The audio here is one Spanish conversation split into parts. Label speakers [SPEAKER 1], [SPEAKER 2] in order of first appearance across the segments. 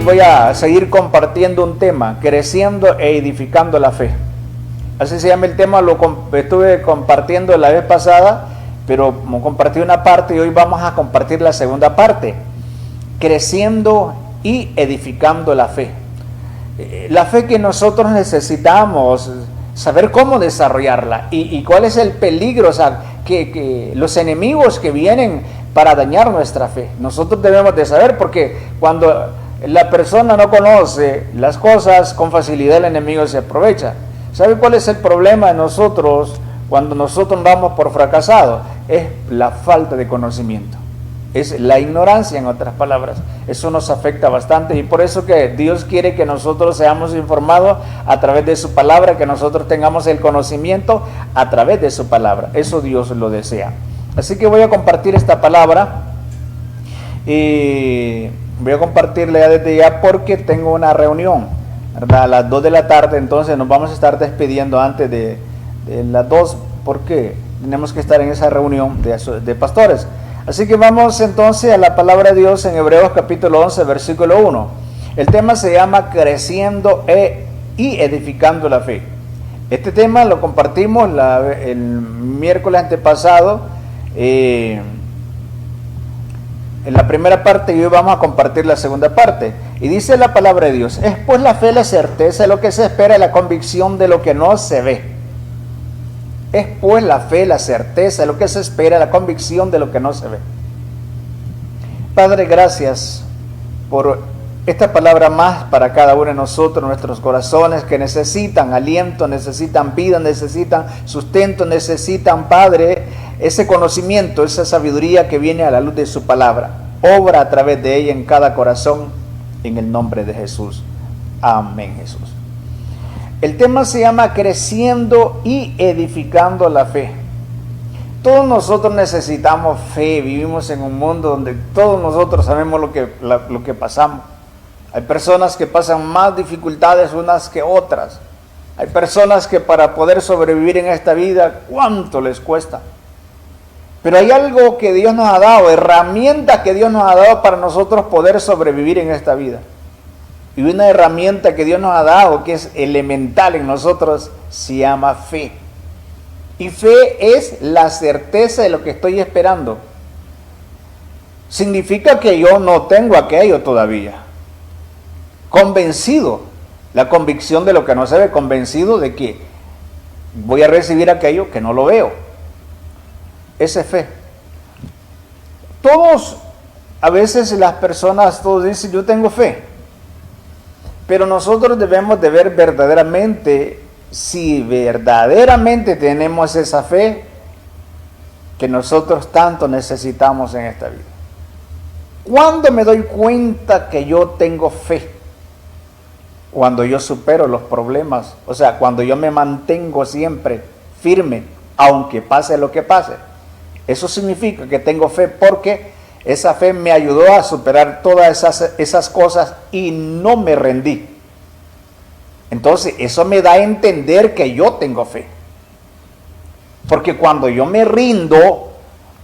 [SPEAKER 1] voy a seguir compartiendo un tema, creciendo e edificando la fe. Así se llama el tema, lo estuve compartiendo la vez pasada, pero compartí una parte y hoy vamos a compartir la segunda parte, creciendo y edificando la fe. La fe que nosotros necesitamos, saber cómo desarrollarla y cuál es el peligro, o sea, que los enemigos que vienen para dañar nuestra fe. Nosotros debemos de saber, porque cuando la persona no conoce las cosas, con facilidad el enemigo se aprovecha. ¿Sabe cuál es el problema de nosotros cuando nosotros damos por fracasados? Es la falta de conocimiento. Es la ignorancia, en otras palabras. Eso nos afecta bastante y por eso que Dios quiere que nosotros seamos informados a través de su palabra, que nosotros tengamos el conocimiento a través de su palabra. Eso Dios lo desea. Así que voy a compartir esta palabra y voy a compartirla ya desde ya porque tengo una reunión, ¿verdad? A las 2 de la tarde, entonces nos vamos a estar despidiendo antes de las 2 porque tenemos que estar en esa reunión de pastores. Así que vamos entonces a la palabra de Dios en Hebreos capítulo 11, versículo 1. El tema se llama creciendo y edificando la fe. Este tema lo compartimos el miércoles antepasado en la primera parte y hoy vamos a compartir la segunda parte. Y dice la palabra de Dios: es pues la fe la certeza de lo que se espera y la convicción de lo que no se ve. Es pues la fe la certeza de lo que se espera, la convicción de lo que no se ve. Padre, gracias por esta palabra más para cada uno de nosotros, nuestros corazones que necesitan aliento, necesitan vida, necesitan sustento, necesitan, Padre, ese conocimiento, esa sabiduría que viene a la luz de su palabra. Obra a través de ella en cada corazón, en el nombre de Jesús. Amén, Jesús. El tema se llama creciendo y edificando la fe. Todos nosotros necesitamos fe. Vivimos en un mundo donde todos nosotros sabemos lo que pasamos. Hay personas que pasan más dificultades unas que otras. Hay personas que para poder sobrevivir en esta vida, ¿cuánto les cuesta? Pero hay algo que Dios nos ha dado, herramientas que Dios nos ha dado para nosotros poder sobrevivir en esta vida. Y una herramienta que Dios nos ha dado, que es elemental en nosotros, se llama fe. Y fe es la certeza de lo que estoy esperando. Significa que yo no tengo aquello todavía. Convencido, la convicción de lo que no se ve, convencido de que voy a recibir aquello que no lo veo. Esa es fe. Todos, a veces las personas, todos dicen, yo tengo fe. Pero nosotros debemos de ver verdaderamente, si verdaderamente tenemos esa fe que nosotros tanto necesitamos en esta vida. ¿Cuándo me doy cuenta que yo tengo fe? Cuando yo supero los problemas, o sea, cuando yo me mantengo siempre firme, aunque pase lo que pase. Eso significa que tengo fe porque esa fe me ayudó a superar todas esas cosas y no me rendí. Entonces, eso me da a entender que yo tengo fe. Porque cuando yo me rindo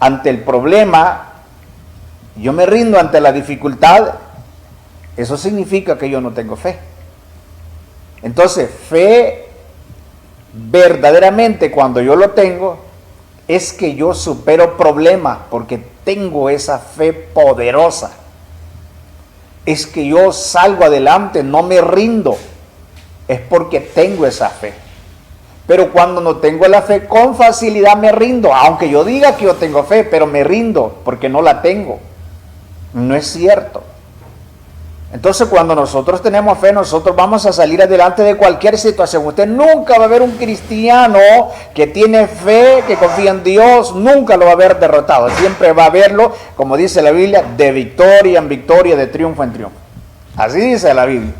[SPEAKER 1] ante el problema, yo me rindo ante la dificultad, eso significa que yo no tengo fe. Entonces, fe verdaderamente cuando yo lo tengo, es que yo supero problemas porque tengo esa fe poderosa. Es que yo salgo adelante, no me rindo. Es porque tengo esa fe. Pero cuando no tengo la fe, con facilidad me rindo. Aunque yo diga que yo tengo fe, pero me rindo porque no la tengo. No es cierto. Entonces, cuando nosotros tenemos fe, nosotros vamos a salir adelante de cualquier situación. Usted nunca va a ver un cristiano que tiene fe, que confía en Dios, nunca lo va a ver derrotado. Siempre va a verlo, como dice la Biblia, de victoria en victoria, de triunfo en triunfo. Así dice la Biblia.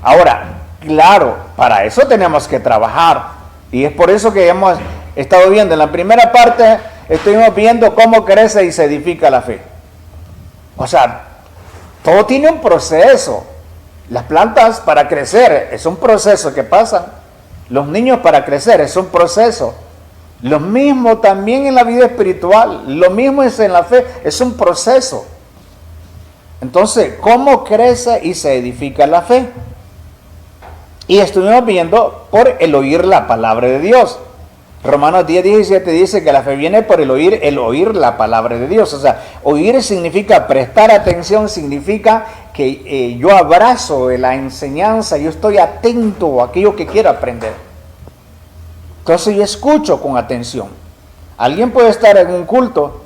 [SPEAKER 1] Ahora, claro, para eso tenemos que trabajar. Y es por eso que hemos estado viendo. En la primera parte, estuvimos viendo cómo crece y se edifica la fe. O sea, todo tiene un proceso. Las plantas para crecer es un proceso que pasa. Los niños para crecer es un proceso. Lo mismo también en la vida espiritual. Lo mismo es en la fe. Es un proceso. Entonces, ¿cómo crece y se edifica la fe? Y estuvimos viendo por el oír la palabra de Dios. Romanos 10:17 dice que la fe viene por el oír la palabra de Dios. O sea, oír significa prestar atención, significa que yo abrazo la enseñanza, yo estoy atento a aquello que quiero aprender. Entonces yo escucho con atención. Alguien puede estar en un culto,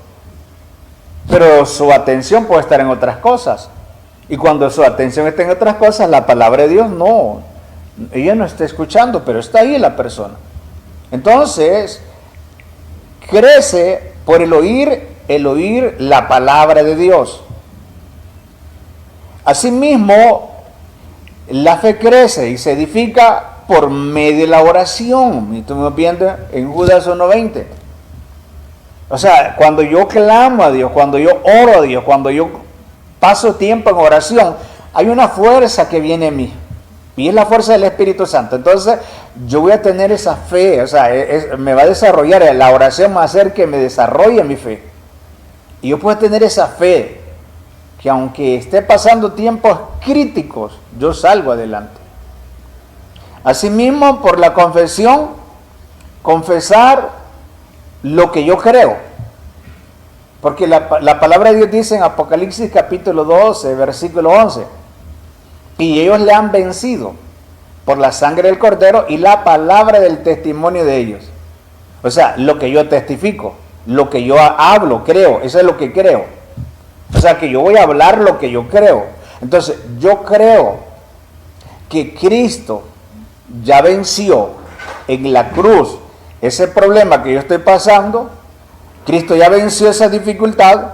[SPEAKER 1] pero su atención puede estar en otras cosas. Y cuando su atención está en otras cosas, la palabra de Dios no, ella no está escuchando, pero está ahí la persona. Entonces, crece por el oír la palabra de Dios. Asimismo, la fe crece y se edifica por medio de la oración. Y estamos viendo en Judas 1:20. O sea, cuando yo clamo a Dios, cuando yo oro a Dios, cuando yo paso tiempo en oración, hay una fuerza que viene en mí. Y es la fuerza del Espíritu Santo. Entonces, yo voy a tener esa fe, o sea, me va a desarrollar, la oración va a hacer que me desarrolle mi fe. Y yo puedo tener esa fe, que aunque esté pasando tiempos críticos, yo salgo adelante. Asimismo, por la confesión, confesar lo que yo creo. Porque la palabra de Dios dice en Apocalipsis capítulo 12, versículo 11. Y ellos le han vencido por la sangre del Cordero y la palabra del testimonio de ellos. O sea, lo que yo testifico, lo que yo hablo, creo, eso es lo que creo. O sea, que yo voy a hablar lo que yo creo. Entonces, yo creo que Cristo ya venció en la cruz ese problema que yo estoy pasando. Cristo ya venció esa dificultad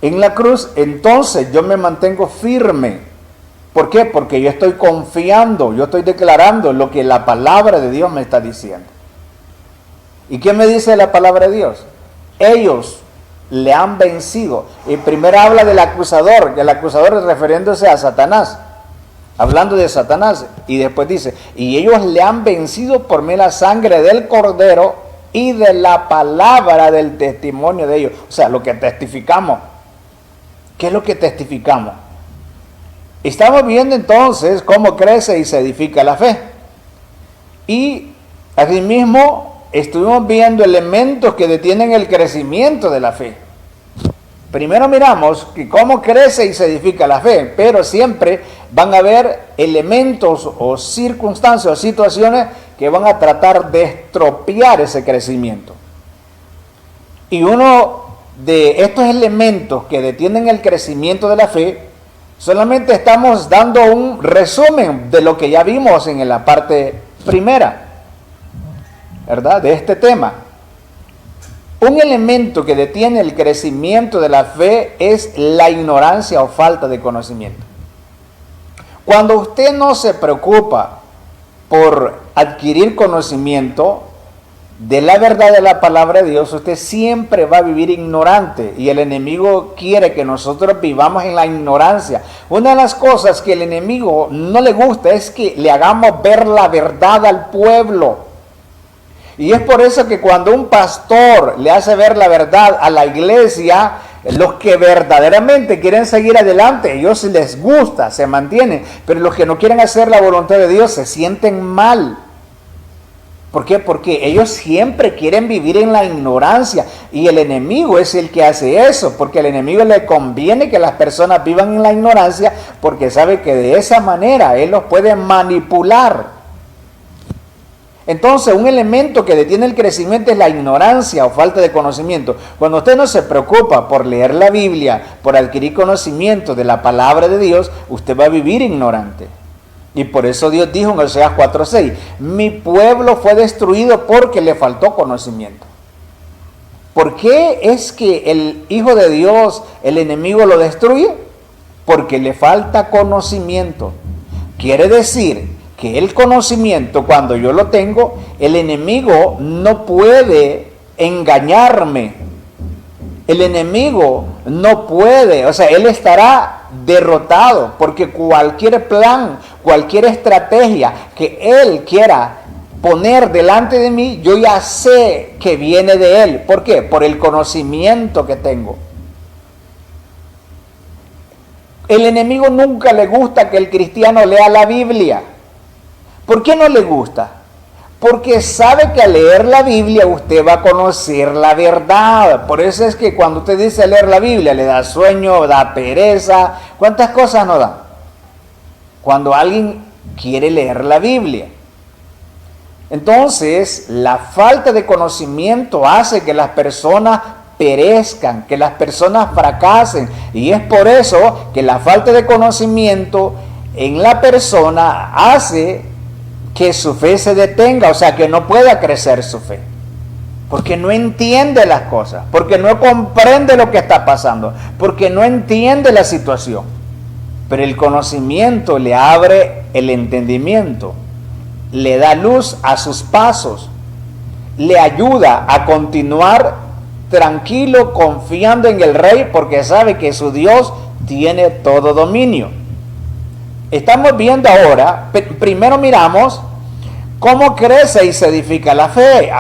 [SPEAKER 1] en la cruz. Entonces, yo me mantengo firme. ¿Por qué? Porque yo estoy confiando, yo estoy declarando lo que la palabra de Dios me está diciendo. ¿Y qué me dice la palabra de Dios? Ellos le han vencido. Y primero habla del acusador, que el acusador es refiriéndose a Satanás, hablando de Satanás. Y después dice, y ellos le han vencido por medio de la sangre del Cordero y de la palabra del testimonio de ellos. O sea, lo que testificamos. ¿Qué es lo que testificamos? Estamos viendo entonces cómo crece y se edifica la fe. Y asimismo estuvimos viendo elementos que detienen el crecimiento de la fe. Primero miramos que cómo crece y se edifica la fe, pero siempre van a haber elementos o circunstancias o situaciones que van a tratar de estropear ese crecimiento. Y uno de estos elementos que detienen el crecimiento de la fe, solamente estamos dando un resumen de lo que ya vimos en la parte primera, ¿verdad? De este tema. Un elemento que detiene el crecimiento de la fe es la ignorancia o falta de conocimiento. Cuando usted no se preocupa por adquirir conocimiento de la verdad de la palabra de Dios, usted siempre va a vivir ignorante y el enemigo quiere que nosotros vivamos en la ignorancia. Una de las cosas que el enemigo no le gusta es que le hagamos ver la verdad al pueblo. Y es por eso que cuando un pastor le hace ver la verdad a la iglesia, los que verdaderamente quieren seguir adelante, ellos les gusta, se mantienen, pero los que no quieren hacer la voluntad de Dios se sienten mal. ¿Por qué? Porque ellos siempre quieren vivir en la ignorancia y el enemigo es el que hace eso, porque al enemigo le conviene que las personas vivan en la ignorancia porque sabe que de esa manera él los puede manipular. Entonces, un elemento que detiene el crecimiento es la ignorancia o falta de conocimiento. Cuando usted no se preocupa por leer la Biblia, por adquirir conocimiento de la palabra de Dios, usted va a vivir ignorante. Y por eso Dios dijo en Oseas 4:6, mi pueblo fue destruido porque le faltó conocimiento. ¿Por qué es que el Hijo de Dios, el enemigo lo destruye? Porque le falta conocimiento. Quiere decir que el conocimiento, cuando yo lo tengo, el enemigo no puede engañarme. El enemigo no puede, o sea, él estará derrotado, porque cualquier plan, cualquier estrategia que él quiera poner delante de mí, yo ya sé que viene de él. ¿Por qué? Por el conocimiento que tengo. El enemigo nunca le gusta que el cristiano lea la Biblia. ¿Por qué no le gusta? Porque sabe que al leer la Biblia usted va a conocer la verdad. Por eso es que cuando usted dice leer la Biblia, le da sueño, da pereza. ¿Cuántas cosas no da? Cuando alguien quiere leer la Biblia. Entonces, la falta de conocimiento hace que las personas perezcan, que las personas fracasen. Y es por eso que la falta de conocimiento en la persona hace que su fe se detenga, o sea, que no pueda crecer su fe. Porque no entiende las cosas, porque no comprende lo que está pasando, porque no entiende la situación. Pero el conocimiento le abre el entendimiento, le da luz a sus pasos, le ayuda a continuar tranquilo, confiando en el Rey, porque sabe que su Dios tiene todo dominio. Estamos viendo ahora, primero miramos cómo crece y se edifica la fe.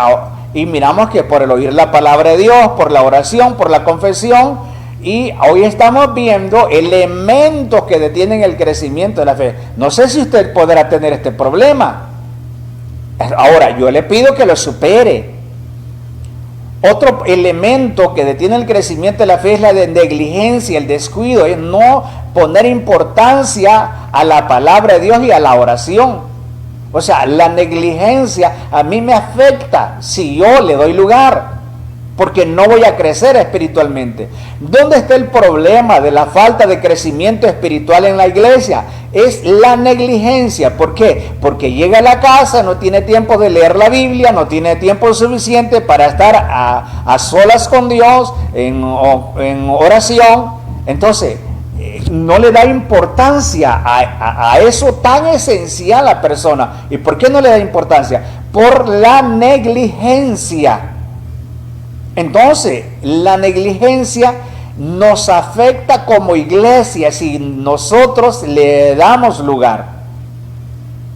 [SPEAKER 1] Y miramos que por el oír la palabra de Dios, por la oración, por la confesión. Y hoy estamos viendo elementos que detienen el crecimiento de la fe. No sé si usted podrá tener este problema. Ahora, yo le pido que lo supere. Otro elemento que detiene el crecimiento de la fe es la de negligencia, el descuido, es no poner importancia a la palabra de Dios y a la oración. O sea, la negligencia a mí me afecta si yo le doy lugar, porque no voy a crecer espiritualmente. ¿Dónde está el problema de la falta de crecimiento espiritual en la iglesia? Es la negligencia. ¿Por qué? Porque llega a la casa, no tiene tiempo de leer la Biblia, no tiene tiempo suficiente para estar a solas con Dios, en oración. Entonces, no le da importancia a eso tan esencial a la persona. ¿Y por qué no le da importancia? Por la negligencia. Entonces, la negligencia nos afecta como iglesia si nosotros le damos lugar.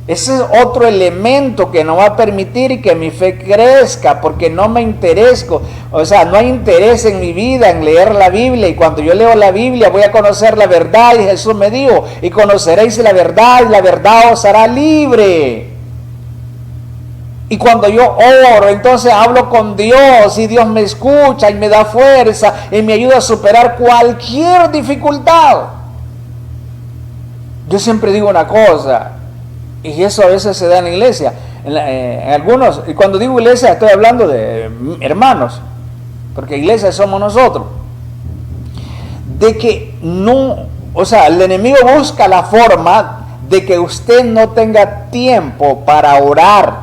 [SPEAKER 1] Ese es otro elemento que no va a permitir que mi fe crezca, porque no me interesco, o sea, no hay interés en mi vida en leer la Biblia, y cuando yo leo la Biblia voy a conocer la verdad, y Jesús me dijo, y conoceréis la verdad, y la verdad os hará libre. Y cuando yo oro, entonces hablo con Dios, y Dios me escucha, y me da fuerza, y me ayuda a superar cualquier dificultad. Yo siempre digo una cosa, y eso a veces se da en la iglesia, en algunos, y cuando digo iglesia estoy hablando de hermanos, porque iglesia somos nosotros, de que no, o sea, el enemigo busca la forma de que usted no tenga tiempo para orar,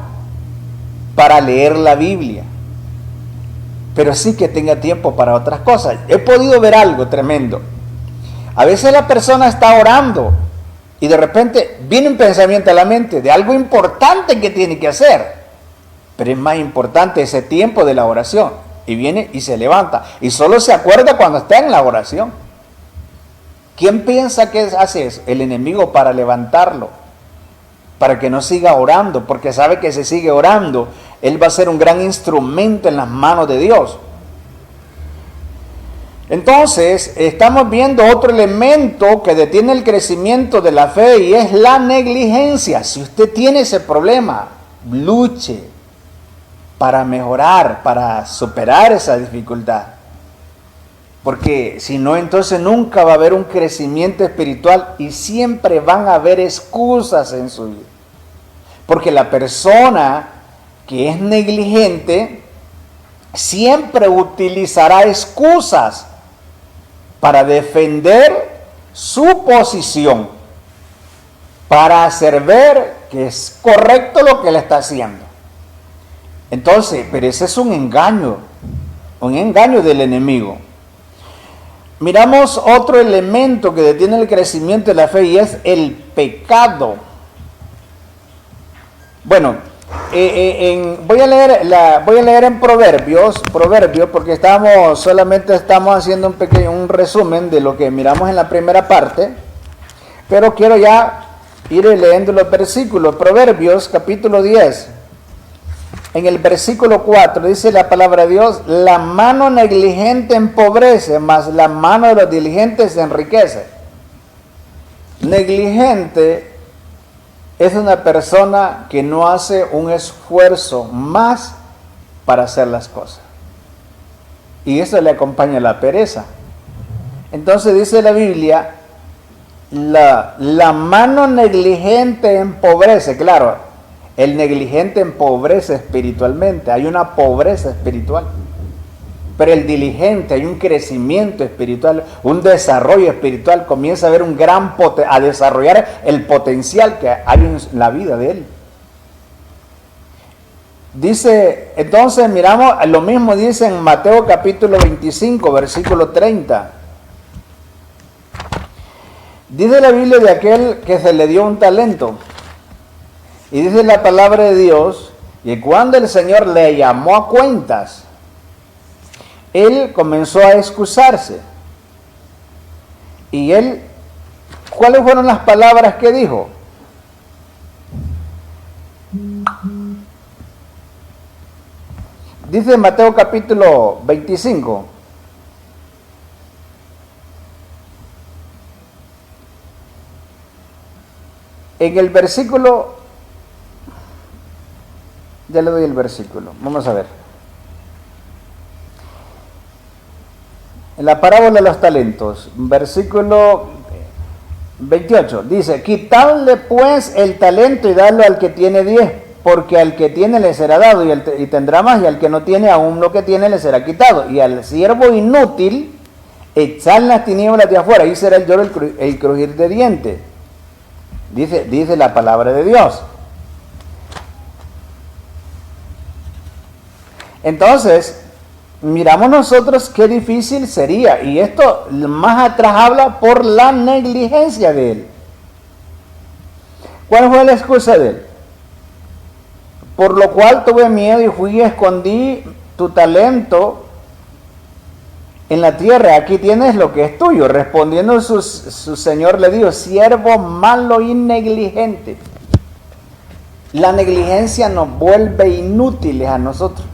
[SPEAKER 1] para leer la Biblia, pero sí que tenga tiempo para otras cosas. He podido ver algo tremendo. A veces la persona está orando y de repente viene un pensamiento a la mente de algo importante que tiene que hacer, pero es más importante ese tiempo de la oración, y viene y se levanta y solo se acuerda cuando está en la oración. ¿Quién piensa que hace eso? El enemigo, para levantarlo, para que no siga orando, porque sabe que si sigue orando, él va a ser un gran instrumento en las manos de Dios. Entonces, estamos viendo otro elemento que detiene el crecimiento de la fe, y es la negligencia. Si usted tiene ese problema, luche para mejorar, para superar esa dificultad. Porque si no, entonces nunca va a haber un crecimiento espiritual, y siempre van a haber excusas en su vida. Porque la persona que es negligente siempre utilizará excusas para defender su posición, para hacer ver que es correcto lo que él está haciendo. Entonces, pero ese es un engaño del enemigo. Miramos otro elemento que detiene el crecimiento de la fe, y es el pecado. Bueno, voy a leer en Proverbios, porque solamente estamos haciendo un resumen de lo que miramos en la primera parte, pero quiero ya ir leyendo los versículos. Proverbios capítulo 10, en el versículo 4 dice la palabra de Dios: la mano negligente empobrece, mas la mano de los diligentes se enriquece. Negligente es una persona que no hace un esfuerzo más para hacer las cosas. Y eso le acompaña la pereza. Entonces dice la Biblia, la mano negligente empobrece. Claro, el negligente empobrece espiritualmente, hay una pobreza espiritual. Pero el diligente, hay un crecimiento espiritual, un desarrollo espiritual, comienza a ver a desarrollar el potencial que hay en la vida de él. Dice, entonces miramos, lo mismo dice en Mateo capítulo 25, versículo 30. Dice la Biblia de aquel que se le dio un talento. Y dice la palabra de Dios, y cuando el Señor le llamó a cuentas, él comenzó a excusarse. Y él, ¿cuáles fueron las palabras que dijo? Dice Mateo capítulo 25. En el versículo, ya le doy el versículo, vamos a ver. En la parábola de los talentos, versículo 28, dice, quitadle pues el talento y dadlo al que tiene 10, porque al que tiene le será dado y tendrá más, y al que no tiene aún lo que tiene le será quitado. Y al siervo inútil, echad las tinieblas de afuera, ahí será el lloro, el crujir de dientes. Dice la palabra de Dios. Entonces, miramos nosotros qué difícil sería, y esto más atrás habla por la negligencia de él. ¿Cuál fue la excusa de él? Por lo cual tuve miedo y fui y escondí tu talento en la tierra, aquí tienes lo que es tuyo. Respondiendo su señor le dijo, siervo malo y negligente. La negligencia nos vuelve inútiles a nosotros,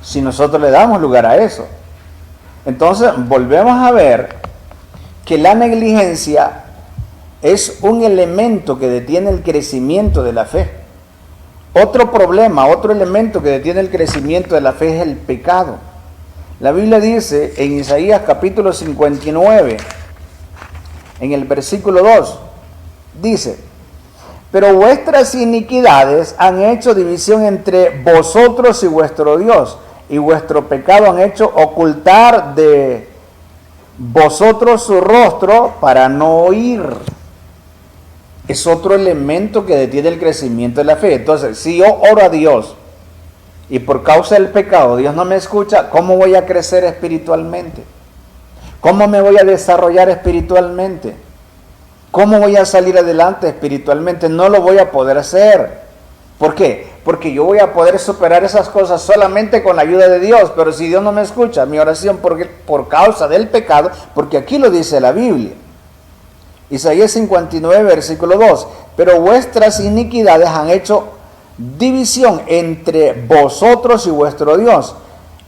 [SPEAKER 1] si nosotros le damos lugar a eso. Entonces volvemos a ver que la negligencia es un elemento que detiene el crecimiento de la fe. Otro problema, otro elemento que detiene el crecimiento de la fe es el pecado. La Biblia dice en Isaías capítulo 59, en el versículo 2, dice, pero vuestras iniquidades han hecho división entre vosotros y vuestro Dios, y vuestro pecado han hecho ocultar de vosotros su rostro para no oír. Es otro elemento que detiene el crecimiento de la fe. Entonces, si yo oro a Dios y por causa del pecado Dios no me escucha, ¿cómo voy a crecer espiritualmente? ¿Cómo me voy a desarrollar espiritualmente? ¿Cómo voy a salir adelante espiritualmente? No lo voy a poder hacer. ¿Por qué? Porque yo voy a poder superar esas cosas solamente con la ayuda de Dios. Pero si Dios no me escucha, mi oración por causa del pecado, porque aquí lo dice la Biblia. Isaías 59, versículo 2. Pero vuestras iniquidades han hecho división entre vosotros y vuestro Dios,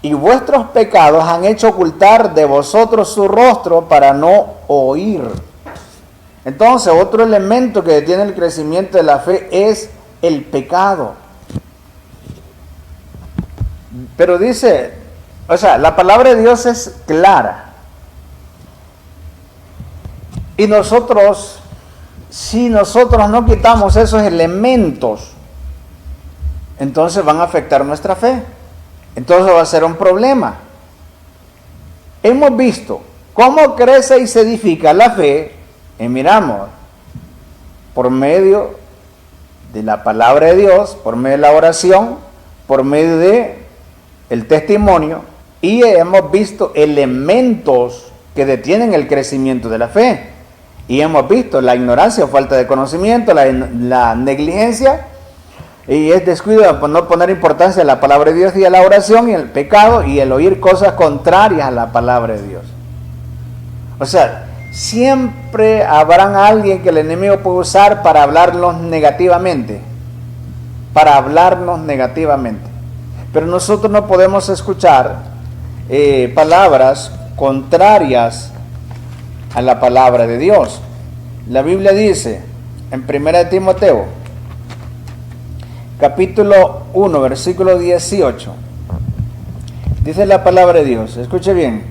[SPEAKER 1] y vuestros pecados han hecho ocultar de vosotros su rostro para no oír. Entonces, otro elemento que detiene el crecimiento de la fe es el pecado. Pero dice, o sea, la palabra de Dios es clara. Y nosotros, si nosotros no quitamos esos elementos, entonces van a afectar nuestra fe. Entonces va a ser un problema. Hemos visto cómo crece y se edifica la fe, y miramos, por medio de la palabra de Dios, por medio de la oración, por medio de el testimonio, y hemos visto elementos que detienen el crecimiento de la fe. Y hemos visto la ignorancia o falta de conocimiento, la negligencia, y es descuido de no poner importancia a la palabra de Dios y a la oración, y el pecado y el oír cosas contrarias a la palabra de Dios. O sea, siempre habrán alguien que el enemigo puede usar para hablarnos negativamente. Para hablarnos negativamente. Pero nosotros no podemos escuchar palabras contrarias a la palabra de Dios. La Biblia dice en 1 Timoteo, capítulo 1, versículo 18. Dice la palabra de Dios, escuche bien.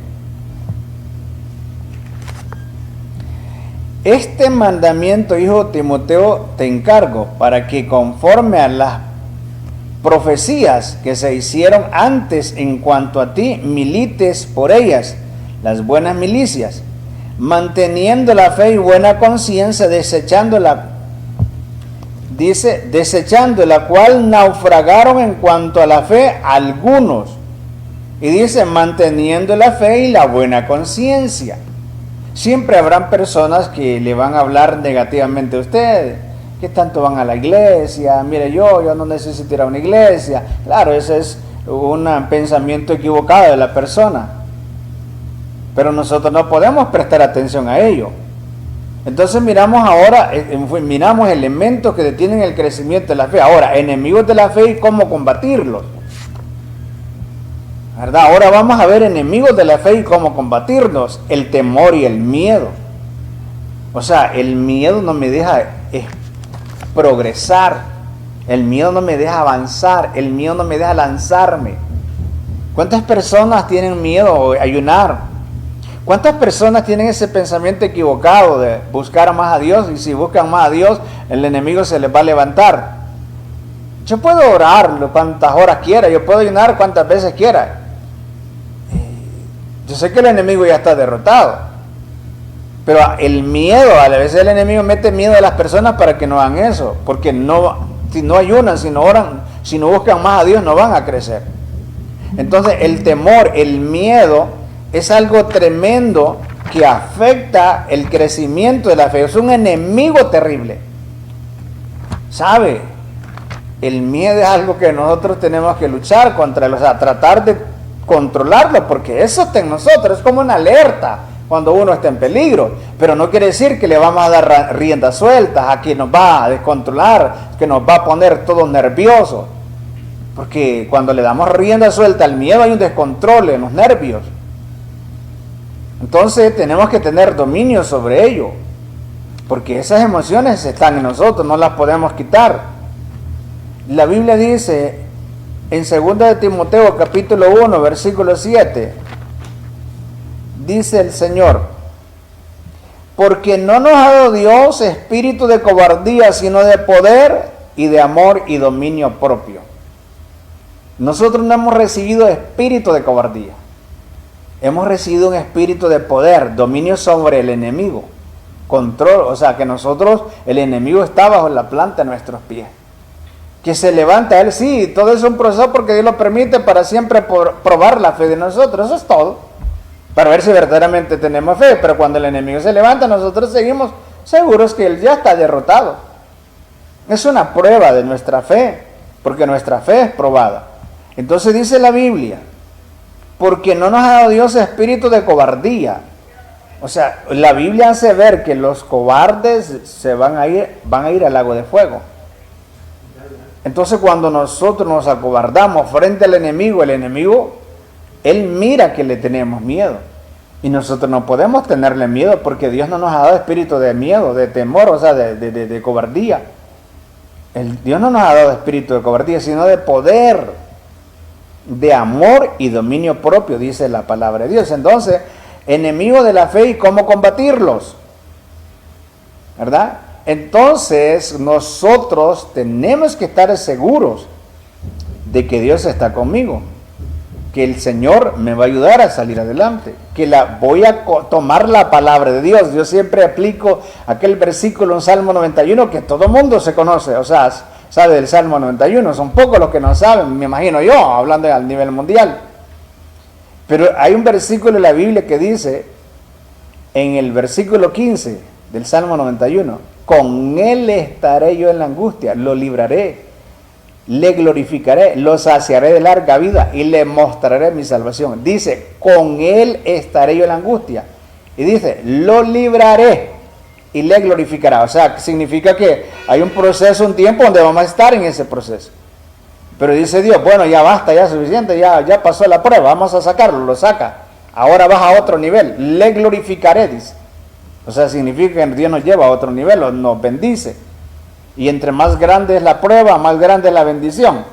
[SPEAKER 1] Este mandamiento, hijo Timoteo, te encargo, para que conforme a las profecías que se hicieron antes en cuanto a ti, milites por ellas, las buenas milicias, manteniendo la fe y buena conciencia, desechando la cual naufragaron en cuanto a la fe algunos. Y dice, manteniendo la fe y la buena conciencia. Siempre habrán personas que le van a hablar negativamente a usted, que tanto van a la iglesia, mire yo no necesito ir a una iglesia. Claro, ese es un pensamiento equivocado de la persona. Pero nosotros no podemos prestar atención a ello. Entonces miramos elementos que detienen el crecimiento de la fe. Ahora, enemigos de la fe y cómo combatirlos. ¿Verdad? Ahora vamos a ver enemigos de la fe y cómo combatirlos. El temor y el miedo. O sea, el miedo no me deja progresar. El miedo no me deja avanzar. El miedo no me deja lanzarme. ¿Cuántas personas tienen miedo a ayunar? ¿Cuántas personas tienen ese pensamiento equivocado de buscar más a Dios? Y si buscan más a Dios, el enemigo se les va a levantar. Yo puedo orar cuantas horas quiera. Yo puedo ayunar cuantas veces quiera. Yo sé que el enemigo ya está derrotado, pero el miedo, a veces el enemigo mete miedo a las personas para que no hagan eso, porque si no ayunan, si no oran, si no buscan más a Dios, no van a crecer. Entonces el temor, el miedo, es algo tremendo que afecta el crecimiento de la fe. Es un enemigo terrible. ¿Sabe? El miedo es algo que nosotros tenemos que luchar contra él, o sea, tratar de controlarlo, porque eso está en nosotros, es como una alerta cuando uno está en peligro, pero no quiere decir que le vamos a dar riendas sueltas, a que nos va a descontrolar, que nos va a poner todo nervioso, porque cuando le damos rienda suelta al miedo hay un descontrol en los nervios. Entonces tenemos que tener dominio sobre ello, porque esas emociones están en nosotros, no las podemos quitar. La Biblia dice en 2 de Timoteo capítulo 1 versículo 7, dice el Señor, porque no nos ha dado Dios espíritu de cobardía, sino de poder y de amor y dominio propio. Nosotros no hemos recibido espíritu de cobardía, hemos recibido un espíritu de poder, dominio sobre el enemigo, control, o sea que nosotros, el enemigo está bajo la planta de nuestros pies. Que se levanta él, sí, todo es un proceso porque Dios lo permite para siempre probar la fe de nosotros, eso es todo, para ver si verdaderamente tenemos fe. Pero cuando el enemigo se levanta, nosotros seguimos seguros que él ya está derrotado. Es una prueba de nuestra fe, porque nuestra fe es probada. Entonces dice la Biblia, porque no nos ha dado Dios espíritu de cobardía. O sea, la Biblia hace ver que los cobardes van a ir al lago de fuego. Entonces cuando nosotros nos acobardamos frente al enemigo, él mira que le tenemos miedo. Y nosotros no podemos tenerle miedo porque Dios no nos ha dado espíritu de miedo, de temor, o sea, de cobardía. Dios no nos ha dado espíritu de cobardía, sino de poder, de amor y dominio propio, dice la palabra de Dios. Entonces, enemigo de la fe y cómo combatirlos, ¿verdad? Entonces nosotros tenemos que estar seguros de que Dios está conmigo, que el Señor me va a ayudar a salir adelante, que voy a tomar la palabra de Dios. Yo siempre aplico aquel versículo en Salmo 91 que todo mundo se conoce, o sea, sabe del Salmo 91, son pocos los que no saben, me imagino yo, hablando al nivel mundial. Pero hay un versículo en la Biblia que dice, en el versículo 15 del Salmo 91, con él estaré yo en la angustia, lo libraré, le glorificaré, lo saciaré de larga vida y le mostraré mi salvación. Dice, con él estaré yo en la angustia. Y dice, lo libraré y le glorificará. O sea, significa que hay un proceso, un tiempo donde vamos a estar en ese proceso. Pero dice Dios, bueno, ya basta, ya es suficiente, ya pasó la prueba, vamos a sacarlo, lo saca. Ahora vas a otro nivel, le glorificaré, dice. O sea, significa que Dios nos lleva a otro nivel, o nos bendice. Y entre más grande es la prueba, más grande es la bendición.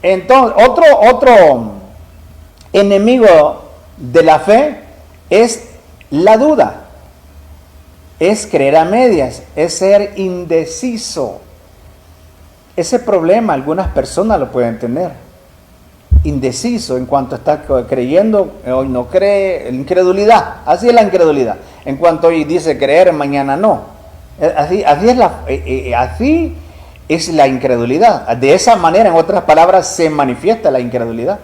[SPEAKER 1] Entonces, otro enemigo de la fe es la duda. Es creer a medias, es ser indeciso. Ese problema algunas personas lo pueden tener. Indeciso en cuanto está creyendo, hoy no cree, incredulidad. Así es la incredulidad. En cuanto hoy dice creer, mañana no. Así es la incredulidad. De esa manera, en otras palabras, se manifiesta la incredulidad.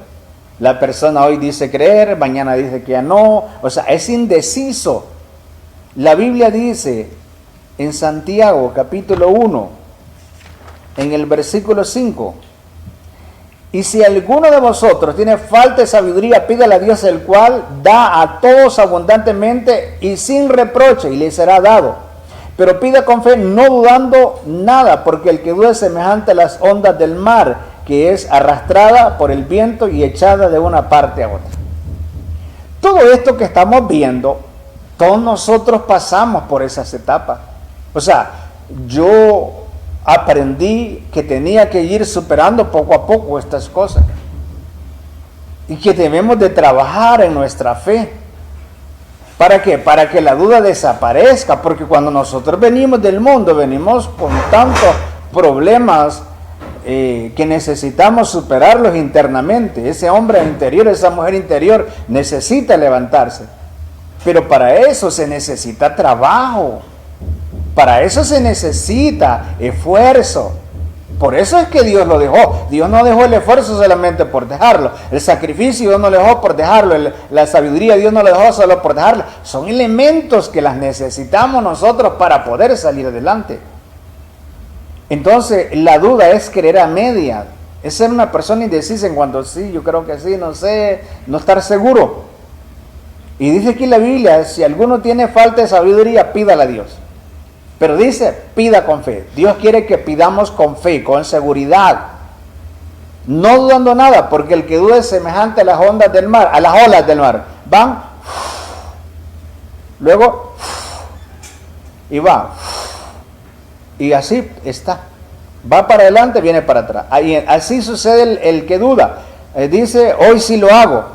[SPEAKER 1] La persona hoy dice creer, mañana dice que ya no. O sea, es indeciso. La Biblia dice en Santiago, capítulo 1, en el versículo 5, y si alguno de vosotros tiene falta de sabiduría, pídale a Dios, el cual da a todos abundantemente y sin reproche, y le será dado. Pero pida con fe, no dudando nada, porque el que duda es semejante a las ondas del mar, que es arrastrada por el viento y echada de una parte a otra. Todo esto que estamos viendo, todos nosotros pasamos por esas etapas. O sea, yo aprendí que tenía que ir superando poco a poco estas cosas. Y que debemos de trabajar en nuestra fe. ¿Para qué? Para que la duda desaparezca. Porque cuando nosotros venimos del mundo, venimos con tantos problemas que necesitamos superarlos internamente. Ese hombre interior, esa mujer interior necesita levantarse. Pero para eso se necesita trabajo, para eso se necesita esfuerzo. Por eso es que Dios lo dejó. Dios no dejó el esfuerzo solamente por dejarlo. El sacrificio Dios no lo dejó por dejarlo. La sabiduría Dios no lo dejó solo por dejarlo. Son elementos que las necesitamos nosotros para poder salir adelante. Entonces, la duda es creer a media. Es ser una persona indecisa en cuanto sí, yo creo que sí, no sé, no estar seguro. Y dice aquí la Biblia, si alguno tiene falta de sabiduría, pídala a Dios. Pero dice, pida con fe. Dios quiere que pidamos con fe, con seguridad. No dudando nada, porque el que duda es semejante a las ondas del mar, a las olas del mar. Van, luego, y va. Y así está. Va para adelante, viene para atrás. Así sucede el que duda. Dice, hoy sí lo hago,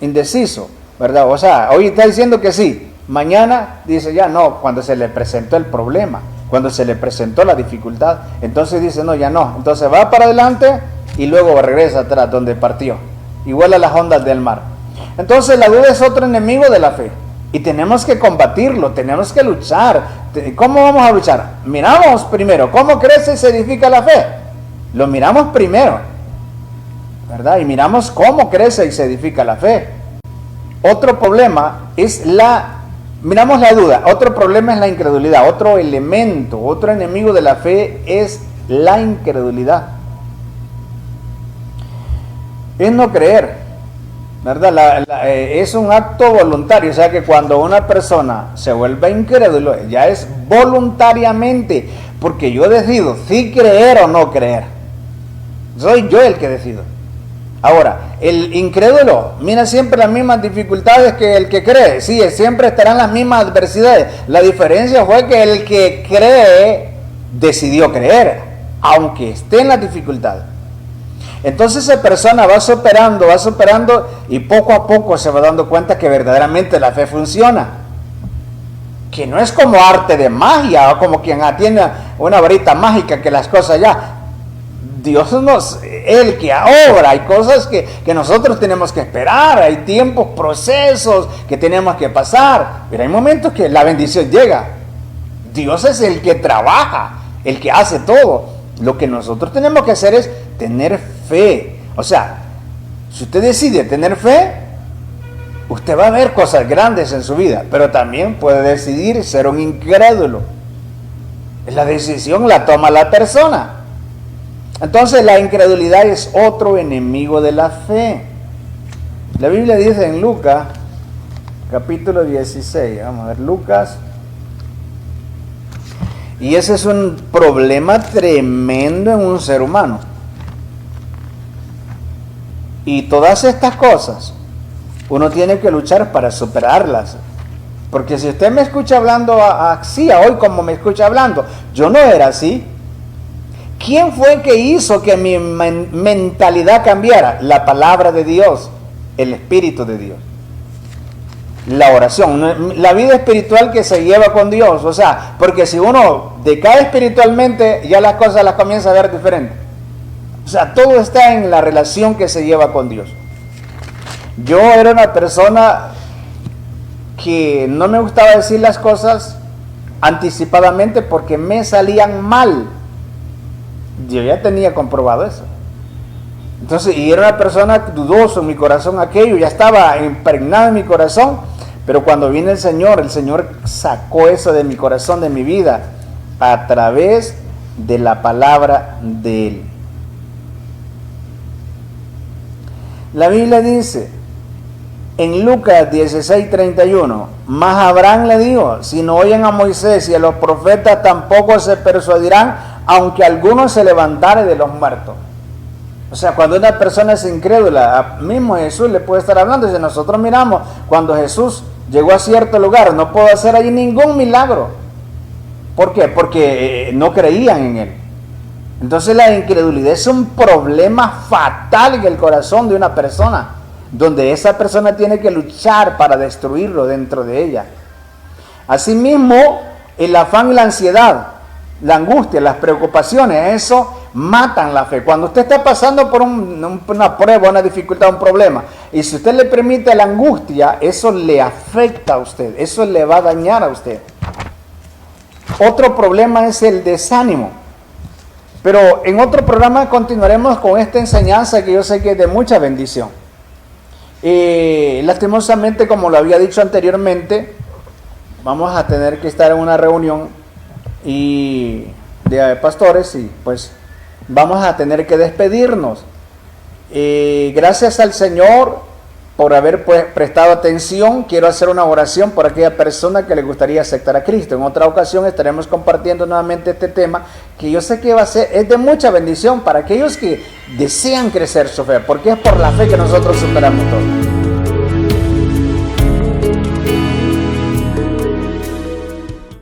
[SPEAKER 1] indeciso. ¿Verdad? O sea, hoy está diciendo que sí, mañana dice ya no, cuando se le presentó el problema, cuando se le presentó la dificultad, entonces dice no, ya no, entonces va para adelante y luego regresa atrás donde partió, igual a las ondas del mar. Entonces la duda es otro enemigo de la fe y tenemos que combatirlo, tenemos que luchar. ¿Cómo vamos a luchar? Miramos primero, ¿cómo crece y se edifica la fe? Lo miramos primero, ¿verdad? Y miramos cómo crece y se edifica la fe. Otro problema es miramos la duda, otro problema es la incredulidad, otro elemento, otro enemigo de la fe es la incredulidad. Es no creer, ¿verdad? Es un acto voluntario, o sea que cuando una persona se vuelve incrédulo, ya es voluntariamente, porque yo decido si creer o no creer. Soy yo el que decido. Ahora, el incrédulo mira siempre las mismas dificultades que el que cree. Sí, siempre estarán las mismas adversidades. La diferencia fue que el que cree decidió creer, aunque esté en las dificultades. Entonces esa persona va superando y poco a poco se va dando cuenta que verdaderamente la fe funciona. Que no es como arte de magia o como quien tiene una varita mágica que las cosas ya... Dios es el que obra, hay cosas que nosotros tenemos que esperar, hay tiempos, procesos que tenemos que pasar, pero hay momentos que la bendición llega. Dios es el que trabaja, el que hace todo. Lo que nosotros tenemos que hacer es tener fe. O sea, si usted decide tener fe, usted va a ver cosas grandes en su vida, pero también puede decidir ser un incrédulo. La decisión la toma la persona. Entonces la incredulidad es otro enemigo de la fe. La Biblia dice en Lucas, capítulo 16, vamos a ver, Lucas. Y ese es un problema tremendo en un ser humano. Y todas estas cosas, uno tiene que luchar para superarlas. Porque si usted me escucha hablando así, hoy como me escucha hablando, yo no era así. ¿Quién fue que hizo que mi mentalidad cambiara? La palabra de Dios, el Espíritu de Dios. La oración, la vida espiritual que se lleva con Dios. O sea, porque si uno decae espiritualmente, ya las cosas las comienza a ver diferentes. O sea, todo está en la relación que se lleva con Dios. Yo era una persona que no me gustaba decir las cosas anticipadamente porque me salían mal. Yo ya tenía comprobado eso. Entonces, y era una persona dudosa en mi corazón aquello, ya estaba impregnado en mi corazón, pero cuando vino el Señor sacó eso de mi corazón, de mi vida, a través de la palabra de Él. La Biblia dice, en Lucas 16:31, mas Abraham le dijo, si no oyen a Moisés y a los profetas tampoco se persuadirán, aunque alguno se levantare de los muertos. O sea, cuando una persona es incrédula, mismo Jesús le puede estar hablando. Si nosotros miramos, cuando Jesús llegó a cierto lugar, no pudo hacer allí ningún milagro. ¿Por qué? Porque no creían en Él. Entonces la incredulidad es un problema fatal en el corazón de una persona, donde esa persona tiene que luchar para destruirlo dentro de ella. Asimismo, el afán y la ansiedad, la angustia, las preocupaciones, eso matan la fe. Cuando usted está pasando por una prueba, una dificultad, un problema, y si usted le permite la angustia, eso le afecta a usted, eso le va a dañar a usted. Otro problema es el desánimo. Pero en otro programa continuaremos con esta enseñanza que yo sé que es de mucha bendición. Lastimosamente, como lo había dicho anteriormente, vamos a tener que estar en una reunión de pastores y pues vamos a tener que despedirnos. Gracias al Señor por haber prestado atención. Quiero hacer una oración por aquella persona que le gustaría aceptar a Cristo. En otra ocasión estaremos compartiendo nuevamente este tema que yo sé que es de mucha bendición para aquellos que desean crecer su fe, porque es por la fe que nosotros superamos todo.